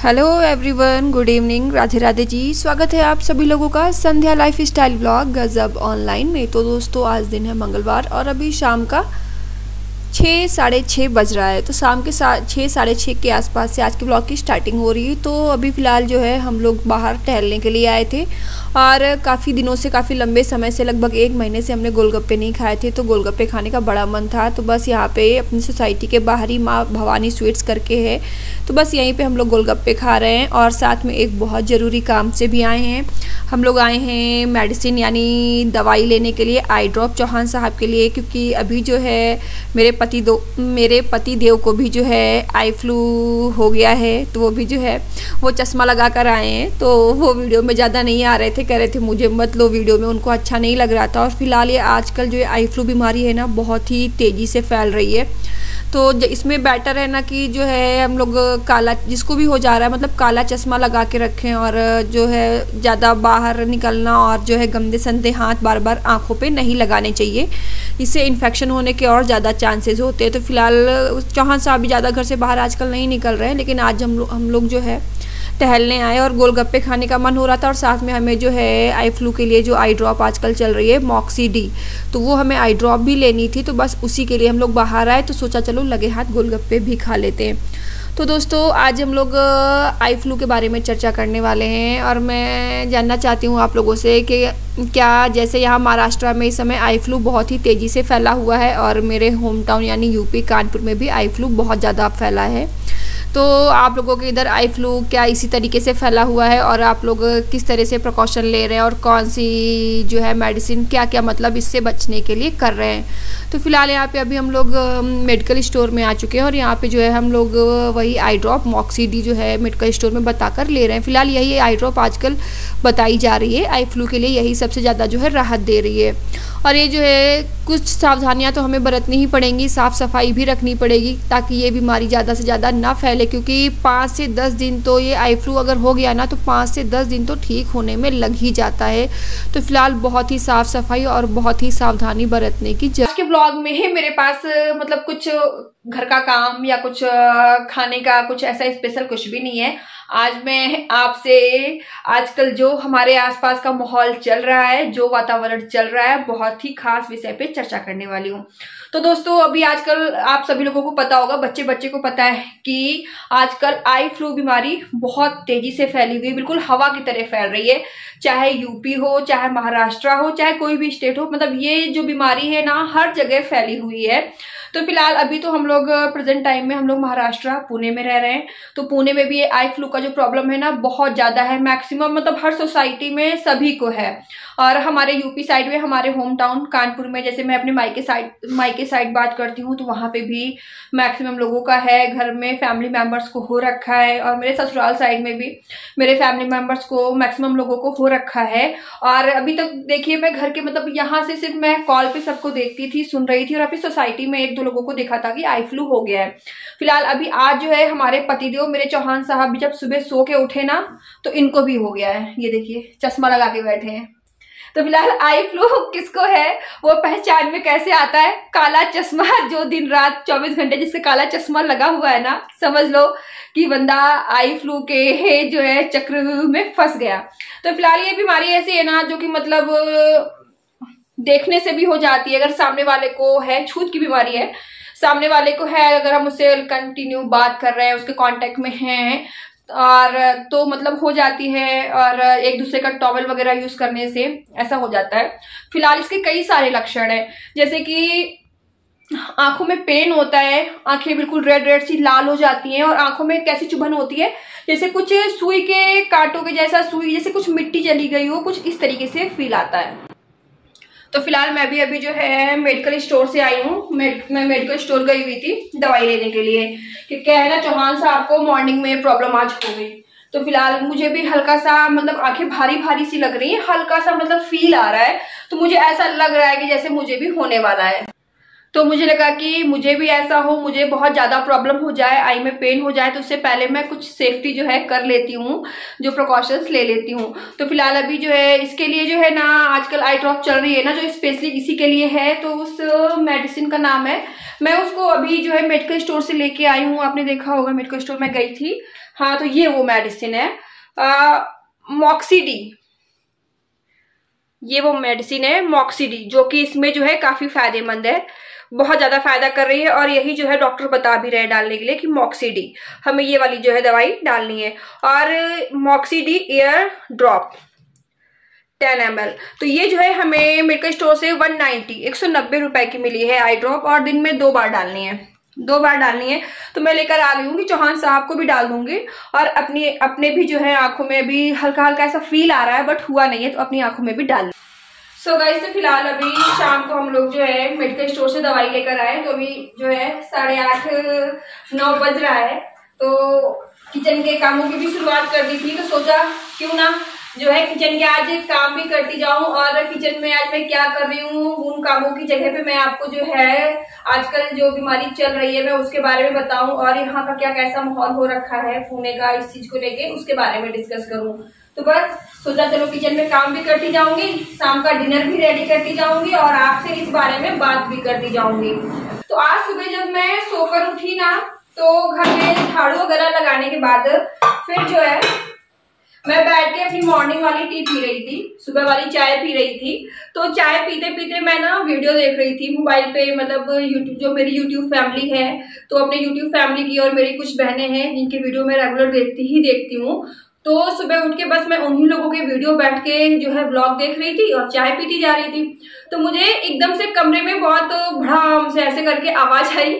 Hello everyone, good evening, Radhe Radhe ji. स्वागत है आप सभी लोगों का Sandhya life style vlog Gajab online में। तो दोस्तों आज दिन है मंगलवार और अभी शाम का 6 साढ़े 6 बज रहा है। तो शाम के 6 साढ़े 6 के आसपास से आज के ब्लॉग की स्टार्टिंग हो रही है। तो अभी फ़िलहाल जो है हम लोग बाहर टहलने के लिए आए थे और काफ़ी दिनों से, काफ़ी लंबे समय से, लगभग 1 महीने से हमने गोलगप्पे नहीं खाए थे। तो गोलगप्पे खाने का बड़ा मन था। तो बस यहाँ पे अपनी सोसाइटी के बाहर ही माँ भवानी स्वीट्स करके है, तो बस यहीं पे हम लोग गोलगप्पे खा रहे हैं और साथ में एक बहुत ज़रूरी काम से भी आए हैं। हम लोग आए हैं मेडिसिन यानी दवाई लेने के लिए, आई ड्रॉप चौहान साहब के लिए, क्योंकि अभी जो है मेरे पति देव को भी जो है आई फ्लू हो गया है। तो वो भी जो है वो चश्मा लगा कर आए हैं। तो वो वीडियो में ज़्यादा नहीं आ रहे थे, कह रहे थे मुझे मत लो वीडियो में, उनको अच्छा नहीं लग रहा था। और फिलहाल ये आजकल जो आई फ्लू बीमारी है ना, बहुत ही तेज़ी से फैल रही है। तो इसमें बेटर है ना कि जो है हम लोग काला, जिसको भी हो जा रहा है मतलब काला चश्मा लगा के रखें और जो है ज़्यादा बाहर निकलना और जो है गंदे संदे हाथ बार बार आँखों पे नहीं लगाने चाहिए। इससे इन्फेक्शन होने के और ज़्यादा चांसेस होते हैं। तो फिलहाल चौहान साहब भी ज़्यादा घर से बाहर आजकल नहीं निकल रहे हैं, लेकिन आज हम लोग जो है टहलने आए और गोलगप्पे खाने का मन हो रहा था। और साथ में हमें जो है आई फ्लू के लिए जो आई ड्रॉप आजकल चल रही है मॉक्सी डी, तो वो हमें आई ड्रॉप भी लेनी थी। तो बस उसी के लिए हम लोग बाहर आए, तो सोचा चलो लगे हाथ गोलगप्पे भी खा लेते हैं। तो दोस्तों आज हम लोग आई फ्लू के बारे में चर्चा करने वाले हैं और मैं जानना चाहती हूँ आप लोगों से कि क्या, जैसे यहाँ महाराष्ट्र में इस समय आई फ्लू बहुत ही तेज़ी से फैला हुआ है और मेरे होम टाउन यानी यूपी कानपुर में भी आई फ्लू बहुत ज़्यादा फैला है। तो आप लोगों के इधर आई फ्लू क्या इसी तरीके से फैला हुआ है और आप लोग किस तरह से प्रिकॉशन ले रहे हैं और कौन सी जो है मेडिसिन क्या क्या मतलब इससे बचने के लिए कर रहे हैं। तो फिलहाल यहाँ पे अभी हम लोग मेडिकल स्टोर में आ चुके हैं और यहाँ पे जो है हम लोग वही आई ड्रॉप मॉक्सी डी जो है मेडिकल स्टोर में बताकर ले रहे हैं। फिलहाल यही आई ड्रॉप आजकल बताई जा रही है, आई फ्लू के लिए यही सबसे ज़्यादा जो है राहत दे रही है। और ये जो है कुछ सावधानियां तो हमें बरतनी ही पड़ेंगी, साफ़ सफाई भी रखनी पड़ेगी ताकि ये बीमारी ज़्यादा से ज़्यादा ना फैले, क्योंकि 5 से 10 दिन तो ये आई फ्लू अगर हो गया ना तो 5 से 10 दिन तो ठीक होने में लग ही जाता है। तो फिलहाल बहुत ही साफ़ सफाई और बहुत ही सावधानी बरतने की जरूरत। आज के ब्लॉग में ही मेरे पास मतलब कुछ घर का काम या कुछ खाने का कुछ ऐसा स्पेशल कुछ भी नहीं है। आज मैं आपसे आजकल जो हमारे आसपास का माहौल चल रहा है, जो वातावरण चल रहा है, बहुत ही खास विषय पे चर्चा करने वाली हूँ। तो दोस्तों अभी आजकल आप सभी लोगों को पता होगा, बच्चे को पता है कि आजकल आई फ्लू बीमारी बहुत तेजी से फैली हुई है, बिल्कुल हवा की तरह फैल रही है। चाहे यूपी हो, चाहे महाराष्ट्र हो, चाहे कोई भी स्टेट हो, मतलब ये जो बीमारी है ना हर जगह फैली हुई है। तो फिलहाल अभी तो हम लोग प्रेजेंट टाइम में हम लोग महाराष्ट्र पुणे में रह रहे हैं। तो पुणे में भी ये आई फ्लू का जो प्रॉब्लम है ना बहुत ज्यादा है, मैक्सिमम मतलब हर सोसाइटी में सभी को है। और हमारे यूपी साइड में, हमारे होम टाउन कानपुर में, जैसे मैं अपने मायके साइड बात करती हूँ तो वहां पे भी मैक्सिमम लोगों का है, घर में फैमिली मेंबर्स को हो रखा है। और मेरे ससुराल साइड में भी मेरे फैमिली मेंबर्स को, मैक्सिमम लोगों को हो रखा है। और अभी तक देखिए मैं घर के मतलब यहाँ से सिर्फ मैं कॉल पे सबको देखती थी, सुन रही थी, और अपनी सोसाइटी में 1-2 लोगों को देखा था कि आई फ्लू हो गया है। फिलहाल अभी आज जो है हमारे पतिदेव मेरे चौहान साहब भी जब सुबह सो के उठे ना तो इनको भी हो गया है। ये देखिए चश्मा लगा के बैठे हैं। तो फिलहाल आई फ्लू किसको है वो पहचान में कैसे आता है? काला चश्मा, जो दिन रात 24 घंटे जिससे काला चश्मा लगा हुआ है ना, समझ लो कि बंदा आई फ्लू के जो है चक्र में फंस गया। तो फिलहाल ये बीमारी ऐसी है ना जो कि मतलब देखने से भी हो जाती है। अगर सामने वाले को है, छूत की बीमारी है, सामने वाले को है, अगर हम उससे कंटिन्यू बात कर रहे हैं, उसके कांटेक्ट में हैं और तो मतलब हो जाती है। और एक दूसरे का टॉवल वगैरह यूज करने से ऐसा हो जाता है। फिलहाल इसके कई सारे लक्षण हैं, जैसे कि आंखों में पेन होता है, आंखें बिल्कुल रेड सी लाल हो जाती हैं और आंखों में कैसी चुभन होती है जैसे कुछ सुई के कांटों के जैसा, सुई जैसे कुछ मिट्टी चली गई हो, कुछ इस तरीके से फील आता है। तो फिलहाल मैं भी अभी जो है मेडिकल स्टोर से आई हूँ। मैं मेडिकल स्टोर गई हुई थी दवाई लेने के लिए, कि क्या है ना चौहान साहब को मॉर्निंग में प्रॉब्लम आज हो गई। तो फिलहाल मुझे भी हल्का सा मतलब आंखें भारी भारी सी लग रही है, हल्का सा मतलब फील आ रहा है। तो मुझे ऐसा लग रहा है कि जैसे मुझे भी होने वाला है। तो मुझे लगा कि मुझे भी ऐसा हो, मुझे बहुत ज्यादा प्रॉब्लम हो जाए, आई में पेन हो जाए, तो उससे पहले मैं कुछ सेफ्टी जो है कर लेती हूँ, जो प्रिकॉशंस ले लेती हूँ। तो फिलहाल अभी जो है इसके लिए जो है ना आजकल आई ड्रॉप चल रही है ना जो स्पेशली इसी के लिए है। तो उस मेडिसिन का नाम है, मैं उसको अभी जो है मेडिकल स्टोर से लेके आई हूँ। आपने देखा होगा मेडिकल स्टोर में गई थी हाँ, तो ये वो मेडिसिन है मॉक्सीडी, ये वो मेडिसिन है मॉक्सीडी, जो कि इसमें जो है काफी फायदेमंद है, बहुत ज्यादा फायदा कर रही है। और यही जो है डॉक्टर बता भी रहे हैं डालने के लिए कि मॉक्सीडी हमें ये वाली जो है दवाई डालनी है। और मॉक्सीडी एयर ड्रॉप 10 ml, तो ये जो है हमें मेडिकल स्टोर से 190 रुपए की मिली है आई ड्रॉप, और दिन में 2 बार डालनी है, 2 बार डालनी है। तो मैं लेकर आ गई हूँ कि चौहान साहब को भी डाल दूंगी, और अपने भी जो है आंखों में भी हल्का हल्का ऐसा फील आ रहा है, बट हुआ नहीं है, तो अपनी आंखों में भी डाल। सो गाइस, तो फिलहाल अभी शाम को हम लोग जो है मेडिकल स्टोर से दवाई लेकर आए, तो अभी जो है 8:30-9 बज रहा है। तो किचन के कामों की भी शुरुआत कर दी थी, तो सोचा क्यों ना जो है किचन के आज काम भी करती जाऊं, और किचन में आज मैं क्या कर रही हूँ उन कामों की जगह पे मैं आपको जो है आजकल जो बीमारी चल रही है मैं उसके बारे में बताऊं, और यहाँ का क्या कैसा माहौल हो रखा है पुणे का इस चीज को लेके, उसके बारे में डिस्कस करूं। तो बस सोचा चलो किचन में काम भी करती जाऊंगी, शाम का डिनर भी रेडी करती जाऊंगी, और आपसे इस बारे में बात भी करती जाऊंगी। तो आज सुबह जब मैं सोकर उठी ना, तो घर में झाड़ू वगैरह लगाने के बाद फिर जो है मैं बैठ के अपनी मॉर्निंग वाली टी पी रही थी, सुबह वाली चाय पी रही थी। तो चाय पीते पीते मैं ना वीडियो देख रही थी मोबाइल पे, मतलब यूट्यूब, जो मेरी यूट्यूब फैमिली है, तो अपने यूट्यूब फैमिली की और मेरी कुछ बहनें हैं जिनके वीडियो मैं रेगुलर देखती हूँ। तो सुबह उठ के बस मैं उन्हीं लोगों के वीडियो बैठ के जो है व्लॉग देख रही थी और चाय पीती जा रही थी। तो मुझे एकदम से कमरे में बहुत भड़ाम से ऐसे करके आवाज आई,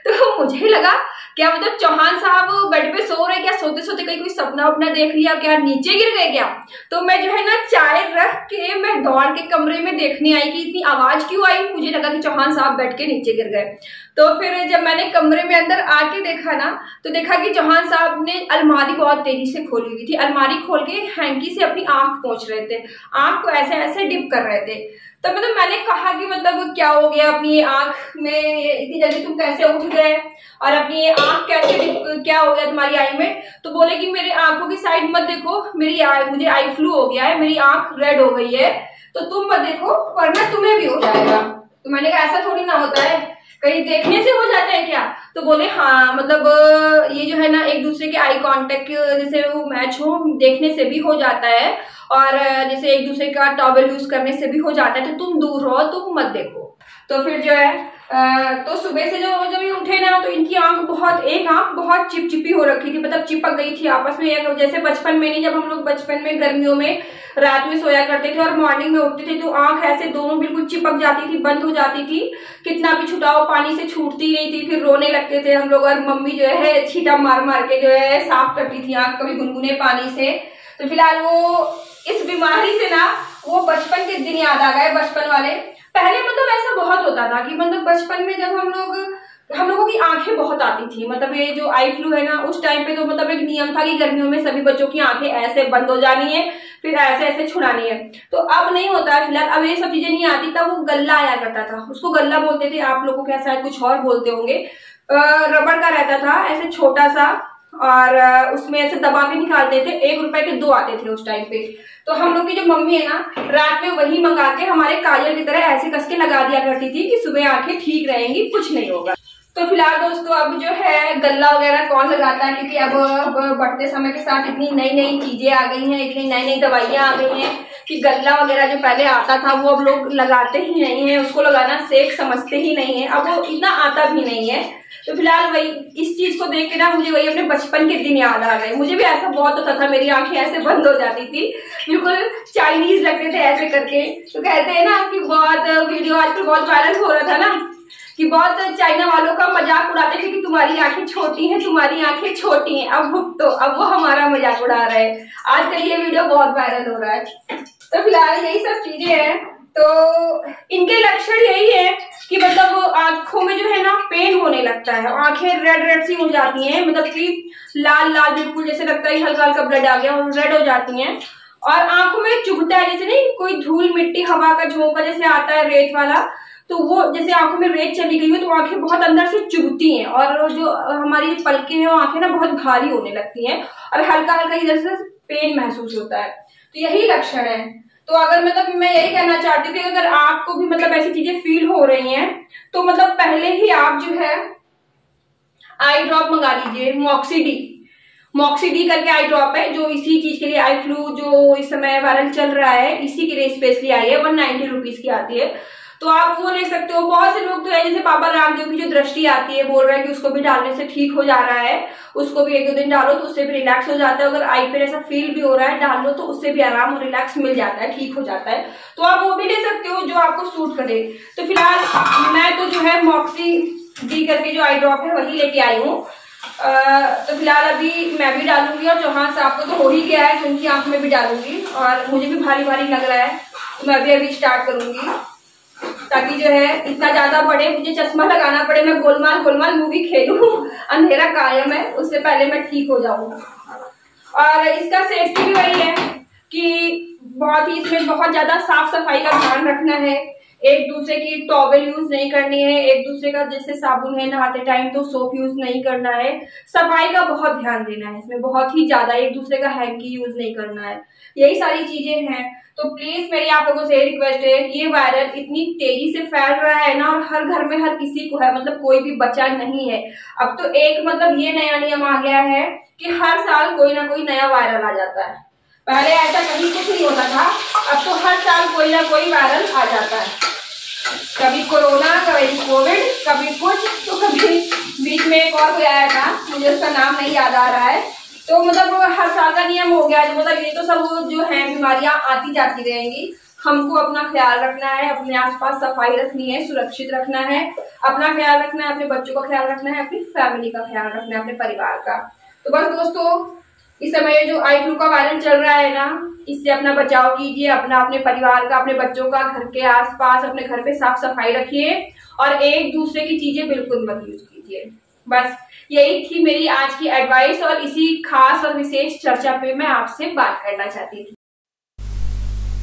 तो मुझे लगा क्या मतलब चौहान साहब बेड पे सो रहे, क्या सोते सोते कहीं कोई सपना अपना देख लिया, क्या नीचे गिर गए क्या। तो मैं जो है ना चाय रख के मैं दौड़ के कमरे में देखने आई कि इतनी आवाज क्यों आई। मुझे लगा कि चौहान साहब बेड के नीचे गिर गए। तो फिर जब मैंने कमरे में अंदर आके देखा ना, तो देखा कि चौहान साहब ने अलमारी बहुत तेजी से खोली हुई थी, अलमारी खोल के हैंकी से अपनी आंख पोंछ रहे थे, आंख को ऐसे ऐसे डिप कर रहे थे। तो मतलब मैंने कहा कि मतलब क्या हो गया, अपनी आंख में इतनी जल्दी तुम कैसे उठ गए, और अपनी ये आंख कैसे क्या हो गया तुम्हारी आई में। तो बोले कि मेरे आंखों की साइड मत देखो, मुझे आई फ्लू हो गया है, मेरी आंख रेड हो गई है, तो तुम मत देखो वरना तुम्हें भी हो जाएगा। तो मैंने कहा ऐसा थोड़ी ना होता है, कहीं देखने से हो जाता है क्या। तो बोले हाँ, मतलब ये जो है ना एक दूसरे के आई कांटेक्ट जैसे वो मैच हो, देखने से भी हो जाता है, और जैसे एक दूसरे का टॉवल यूज करने से भी हो जाता है, तो तुम दूर रहो, तुम मत देखो। तो फिर जो है तो सुबह से जब ये उठे ना, तो इनकी एक आंख बहुत चिपचिपी हो रखी थी, मतलब चिपक गई थी आपस में। जैसे बचपन में नहीं, जब हम लोग बचपन में गर्मियों में रात में सोया करते थे और मॉर्निंग में उठते थे, तो आंख ऐसे दोनों बिल्कुल चिपक जाती थी, बंद हो जाती थी, कितना भी छुटाओ पानी से छूटती नहीं थी। फिर रोने लगते थे हम लोग, और मम्मी जो है छींटा मार मार के जो है साफ करती थी आंख, कभी गुनगुने पानी से। तो फिलहाल वो इस बीमारी से ना वो बचपन के दिन याद आ गए, बचपन वाले। पहले मतलब ऐसा बहुत होता था कि मतलब बचपन में जब हम लोगों की आंखें बहुत आती थी, मतलब ये जो आई फ्लू है ना, उस टाइम पे तो मतलब एक नियम था कि गर्मियों में सभी बच्चों की आंखें ऐसे बंद हो जानी है, फिर ऐसे ऐसे छुड़ानी है। तो अब नहीं होता है फिलहाल, अब ये सब चीजें नहीं आती। तब वो गल्ला आया करता था, उसको गल्ला बोलते थे, आप लोगों के शायद कुछ और बोलते होंगे। रबड़ का रहता था ऐसे छोटा सा, और उसमें ऐसे दबा के निकालते थे, 1 रुपए के 2 आते थे उस टाइम पे। तो हम लोग की जो मम्मी है ना, रात में वही मंगा के हमारे काजल की तरह ऐसे कस के लगा दिया करती थी कि सुबह आंखें ठीक रहेंगी, कुछ नहीं होगा। तो फिलहाल दोस्तों अब जो है गल्ला वगैरह कौन लगाता है, क्योंकि अब बढ़ते समय के साथ इतनी नई नई चीजें आ गई हैं, इतनी नई नई दवाइयां आ गई हैं कि गल्ला वगैरह जो पहले आता था वो अब लोग लगाते ही नहीं है, उसको लगाना सेफ समझते ही नहीं है, अब वो इतना आता भी नहीं है। तो फिलहाल वही इस चीज को देख के ना मुझे वही अपने बचपन के दिन याद आ गए। मुझे भी ऐसा बहुत होता था, मेरी आंखें ऐसे बंद हो जाती थी, बिल्कुल चाइनीज लगते थे ऐसे करके। तो कहते हैं ना कि बहुत वीडियो आजकल बहुत वायरल हो रहा था ना, कि बहुत चाइना वालों का मजाक उड़ाते थे कि तुम्हारी आंखें छोटी हैं, तुम्हारी आंखें छोटी हैं। अब वो हमारा मजाक उड़ा रहे हैं। आजकल ये वीडियो बहुत वायरल हो रहा है। तो फिलहाल यही सब चीजें हैं। तो इनके लक्षण यही है कि मतलब आंखों में जो है ना पेन होने लगता है, आंखें रेड रेड सी हो जाती हैं, मतलब कि लाल लाल बिल्कुल जैसे लगता है हल्का हल्का ब्लड आ गया और रेड हो जाती हैं। और आंखों में चुभता है, जैसे नहीं कोई धूल मिट्टी हवा का झोंका जैसे आता है रेत वाला, तो वो जैसे आंखों में रेत चली गई हो तो आंखें बहुत अंदर से चुभती हैं, और जो हमारी पलकें हैं वो आंखें ना बहुत भारी होने लगती हैं, और हल्का हल्का इधर से पेन महसूस होता है। तो यही लक्षण है। तो अगर मतलब मैं यही कहना चाहती थी, अगर आपको भी मतलब ऐसी चीजें फील हो रही हैं तो मतलब पहले ही आप जो है आई ड्रॉप मंगा लीजिए, मॉक्सी डी करके आई ड्रॉप है, जो इसी चीज के लिए, आई फ्लू जो इस समय वायरल चल रहा है, इसी के लिए स्पेशली आई है। 190 रुपीज की आती है, तो आप वो ले सकते हो। बहुत से लोग तो है, जैसे पापा रामदेव की जो दृष्टि आती है, बोल रहे हैं कि उसको भी डालने से ठीक हो जा रहा है, उसको भी 1-2 दिन डालो तो उससे भी रिलैक्स हो जाता है। अगर आई पे ऐसा फील भी हो रहा है, डाल लो तो उससे भी आराम और रिलैक्स मिल जाता है, ठीक हो जाता है। तो आप वो भी ले सकते हो जो आपको सूट करे। तो फिलहाल मैं तो जो है मॉक्सी डी करके जो आई ड्रॉप है वही लेके आई हूँ। तो फिलहाल अभी मैं भी डालूंगी, और जहां से आपको तो हो ही गया है, तो उनकी आंख में भी डालूंगी। और मुझे भी भारी भारी लग रहा है, तो मैं भी अभी स्टार्ट करूंगी, ताकि जो है इतना ज्यादा बढ़े, मुझे चश्मा लगाना पड़े, मैं गोलमाल मूवी खेलूं, अंधेरा कायम है, उससे पहले मैं ठीक हो जाऊं। और इसका सेफ्टी भी वही है कि बहुत ही इसमें बहुत ज्यादा साफ सफाई का ध्यान रखना है। एक दूसरे की टॉवेल यूज नहीं करनी है, एक दूसरे का जैसे साबुन है नहाते टाइम तो सोप यूज नहीं करना है। सफाई का बहुत ध्यान देना है इसमें, बहुत ही ज्यादा। एक दूसरे का हैंकी यूज नहीं करना है, यही सारी चीजें हैं। तो प्लीज मेरी आप लोगों से रिक्वेस्ट है, ये वायरल इतनी तेजी से फैल रहा है ना, और हर घर में हर किसी को है, मतलब कोई भी बचा नहीं है। अब तो एक मतलब ये नया नियम आ गया है कि हर साल कोई ना कोई नया वायरल आ जाता है। पहले ऐसा कभी कुछ नहीं होता था, अब तो हर साल कोई ना कोई वायरल आ जाता है। कभी कोरोना, कभी कोविड, कभी कुछ, तो कभी बीच में एक और कोई आया था, मुझे उसका नाम नहीं याद आ रहा है। तो मतलब हर साल का नियम हो गया, मतलब ये तो सब जो है बीमारियां आती जाती रहेंगी। हमको अपना ख्याल रखना है, अपने आसपास सफाई रखनी है, सुरक्षित रखना है, अपना ख्याल रखना है, अपने बच्चों का ख्याल रखना है, अपनी फैमिली का ख्याल रखना है, अपने परिवार का। तो बस दोस्तों, इस समय जो आई फ्लू का वायरल चल रहा है ना, इससे अपना बचाव कीजिए, अपना, अपने परिवार का, अपने बच्चों का, घर के आसपास, अपने घर पे साफ सफाई रखिए, और एक दूसरे की चीजें बिल्कुल मत यूज कीजिए। बस यही थी मेरी आज की एडवाइस, और इसी खास और विशेष चर्चा पे मैं आपसे बात करना चाहती थी।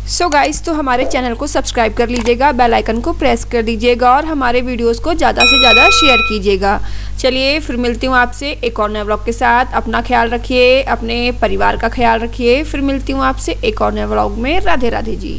सो गाइस, तो हमारे चैनल को सब्सक्राइब कर लीजिएगा, बेल आइकन को प्रेस कर दीजिएगा, और हमारे वीडियोस को ज़्यादा से ज़्यादा शेयर कीजिएगा। चलिए फिर मिलती हूँ आपसे एक और नए व्लॉग के साथ। अपना ख्याल रखिए, अपने परिवार का ख्याल रखिए। फिर मिलती हूँ आपसे एक और नए व्लॉग में। राधे राधे जी।